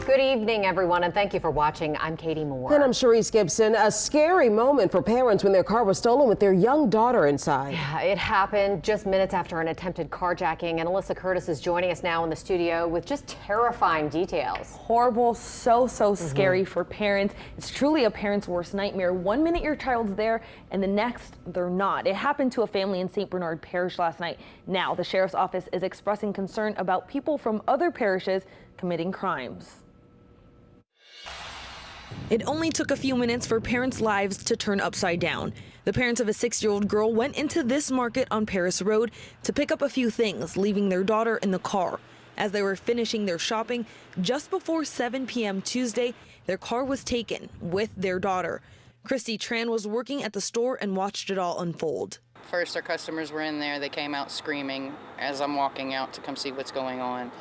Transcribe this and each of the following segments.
Good evening, everyone, and thank you for watching. I'm Katie Moore. And I'm Sharice Gibson. A scary moment for parents when their car was stolen with their young daughter inside. Yeah, it happened just minutes after an attempted carjacking, and Alyssa Curtis is joining us now in the studio with just terrifying details. Horrible, so scary for parents. It's truly a parent's worst nightmare. 1 minute your child's there, and the next they're not. It happened to a family in St. Bernard Parish last night. Now the sheriff's office is expressing concern about people from other parishes committing crimes. It only took a few minutes for parents' lives to turn upside down. The parents of a 6-year-old girl went into this market on Paris Road to pick up a few things, leaving their daughter in the car. As they were finishing their shopping, just before 7 p.m. Tuesday, their car was taken with their daughter. Christy Tran was working at the store and watched it all unfold. First, our customers were in there. They came out screaming as I'm walking out to come see what's going on.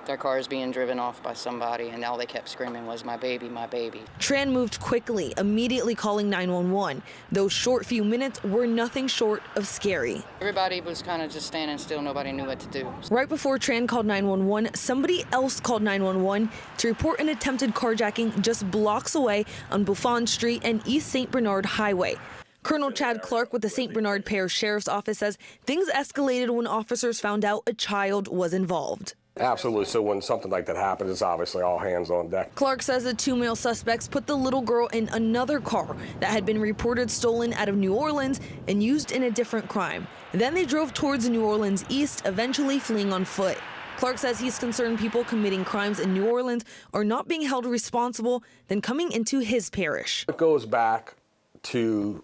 Their car is being driven off by somebody, and all they kept screaming was, "My baby, my baby." Tran moved quickly, immediately calling 911. Those short few minutes were nothing short of scary. Everybody was kind of just standing still. Nobody knew what to do. Right before Tran called 911, somebody else called 911 to report an attempted carjacking just blocks away on Buffon Street and East St. Bernard Highway. Colonel Chad Clark with the St. Bernard Parish Sheriff's Office says things escalated when officers found out a child was involved. Absolutely. So when something like that happens, it's obviously all hands on deck. Clark says the 2 male suspects put the little girl in another car that had been reported stolen out of New Orleans and used in a different crime. Then they drove towards New Orleans East, eventually fleeing on foot. Clark says he's concerned people committing crimes in New Orleans are not being held responsible, then coming into his parish. It goes back to,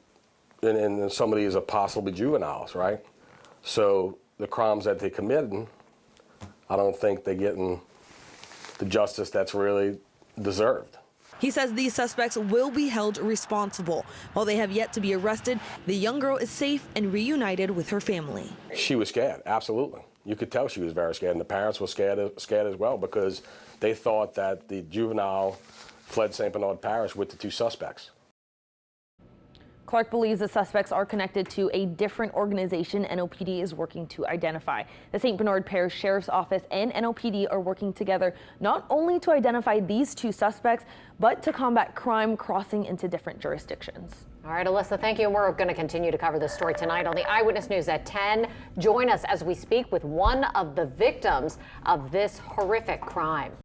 and some of these are possibly juveniles, right? So the crimes that they committed, I don't think they're getting the justice that's really deserved. He says these suspects will be held responsible. While they have yet to be arrested, the young girl is safe and reunited with her family. She was scared, absolutely. You could tell she was very scared, and the parents were scared as well because they thought that the juvenile fled St. Bernard Parish with the 2 suspects. Clark believes the suspects are connected to a different organization NOPD is working to identify. The St. Bernard Parish Sheriff's Office and NOPD are working together not only to identify these 2 suspects, but to combat crime crossing into different jurisdictions. All right, Alyssa, thank you. And we're going to continue to cover this story tonight on the Eyewitness News at 10. Join us as we speak with one of the victims of this horrific crime.